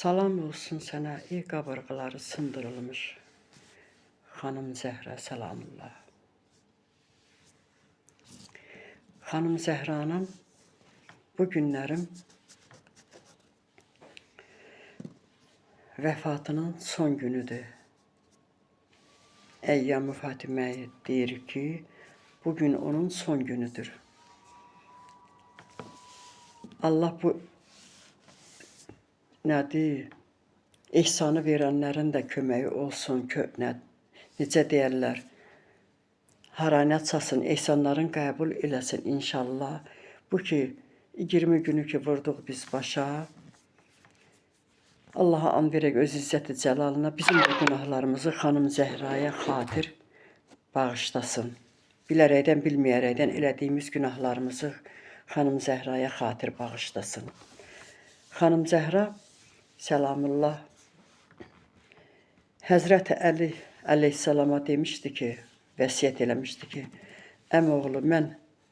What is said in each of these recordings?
Salam olsun sənə, ey qabırğaları sındırılmış xanım Zəhrə, səlamullah. Xanım Zəhranın bu günlərim vəfatının son günüdür. Əyyam-ı Fatiməyə deyir ki, bugün onun son günüdür. Allah bu nədir? İhsanı verənlərin də köməyi olsun, necə deyərlər, harayına çasın, ehsanların qəbul eləsin inşallah. Bu ki, 20 günü ki vurduq biz başa, Allaha and verək öz izzəti cəlalına bizim bu günahlarımızı xanım Zəhraya xatir bağışlasın. Bilərəkdən, bilməyərəkdən elədiyimiz günahlarımızı xanım Zəhraya xatir bağışlasın. Xanım Zəhra, səlamullah, Həzrəti Əli əleyhissalama demişdi ki, vəsiyyət eləmişdi ki, əmoğlu, mən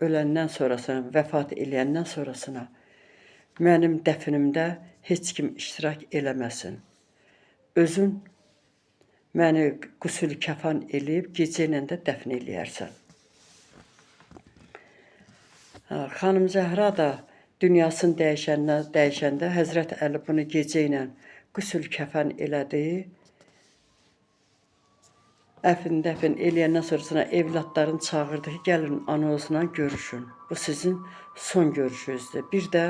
öləndən sonrasına, vəfat eləyəndən sonrasına mənim dəfinimdə heç kim iştirak eləməsin. Özün məni qüsül kəfan eləyib, gecə ilə də dəfn eləyərsən. Xanım Zəhra da dünyasını dəyişəndə Həzrət Əli bunu gecə ilə qüsül kəfən elədi. Dəfn eləyəndən sonrasına evladların çağırdı ki, gəlin anozla görüşün. Bu sizin son görüşünüzdür. Bir də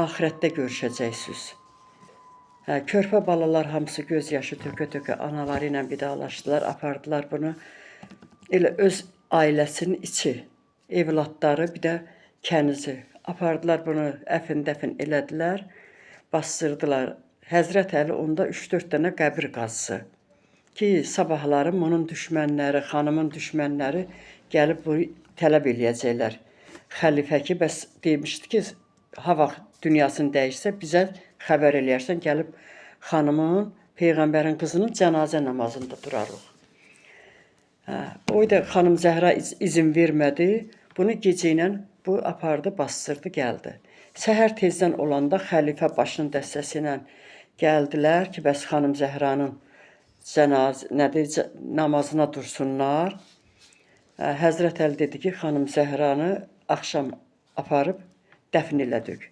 ahirətdə görüşəcəksiniz. Körpə balalar hamısı göz yaşı tökə-tökə anaları ilə vidalaşdılar, apardılar bunu. Elə öz ailəsinin içi, evladları, bir də kənizi. Apardılar bunu, dəfn elədilər, bastırdılar. Həzrət Əli onda 3-4 dənə qəbir qazısı. Ki, sabahları onun düşmənləri, xanımın düşmənləri gəlib bunu tələb eləyəcəklər. Xəlifə ki, bəs demişdi ki, ha vaxt dünyasını dəyişsə, bizə xəbər eləyərsən, gəlib xanımın, Peyğəmbərin qızının cənazə namazında durarıq. O da xanım Zəhra izin vermədi, bunu gecə ilə bu apardı, bastırdı, gəldi. Səhər tezdən olanda xəlifə başının dəstəsi ilə gəldilər ki, bəs xanım Zəhranın namazına dursunlar. Həzrət Əli dedi ki, xanım Zəhranı axşam aparıb dəfn elədik.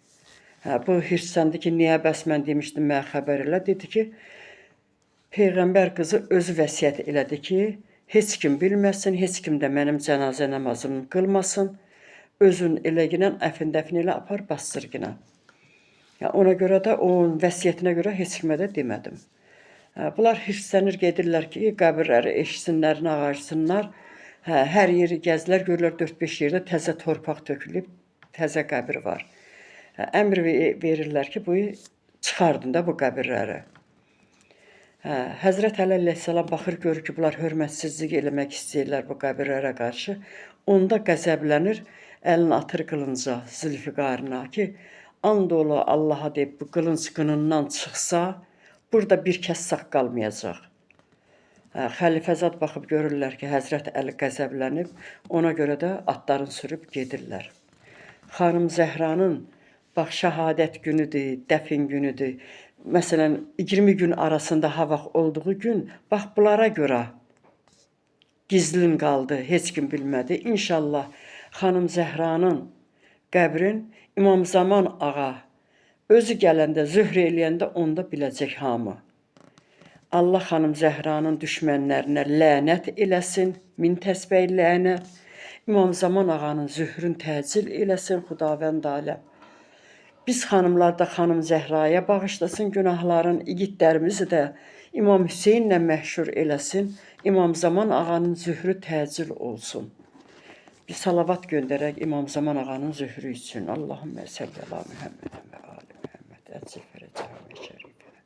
Bu hirsləndi ki, niyə bəs mən demişdim, mənə xəbər elə. Dedi ki, Peyğəmbər qızı özü vəsiyyət elədi ki, heç kim bilməsin, heç kim də mənim cənazə namazımı qılmasın. Özün eləginən, dəfn elə apar, bastırginə. Ona görə də, onun vəsiyyətinə görə heç kimə də demədim. Bunlar hirslənir, gedirlər ki, qəbirləri eşitsinlər, ağarsınlar. Hər yeri gəzlər, görürlər 4-5 yerdə təzə torpaq tökülüb, təzə qəbir var. Əmr verirlər ki, bu çıxardın da bu qəbirləri. Həzrət Əli əleyhissalam baxır, görür ki, bunlar hörmətsizlik eləmək istəyirlər bu qəbirlərə qarşı. Onda qəzəblənir, əlini atır qılınca, Zülfiqarına ki, and ola Allaha deyib, bu qılınc qınından çıxsa, burada bir kəs sağ qalmayacaq. Xəlifəzad baxıb görürlər ki, Həzrət Əli qəzəblənib, ona görə də atlarını sürüb gedirlər. Xanım Zəhranın bax şəhadət günüdür, dəfn günüdür. Məsələn, 20 gün arasında ha vaxt olduğu gün, bax bunlara görə gizlin qaldı, heç kim bilmədi. İnşallah xanım Zəhranın qəbrin İmam Zaman ağa özü gələndə, zöhr eləyəndə onda biləcək hamı. Allah xanım Zəhranın düşmənlərinə lənət eləsin, min təsbih lənət. İmam Zaman ağanın zöhrün təcil eləsin, Xudavənd aləm. Biz xanımlar da xanım Zəhraya bağışlasın günahların, igidlərimizi də İmam Hüseynlə məşhur eləsin. İmam Zaman ağanın zöhrü təcil olsun. Bir salavat göndərək İmam Zaman ağanın zöhrü üçün. Allahümme səlli ala Muhammed.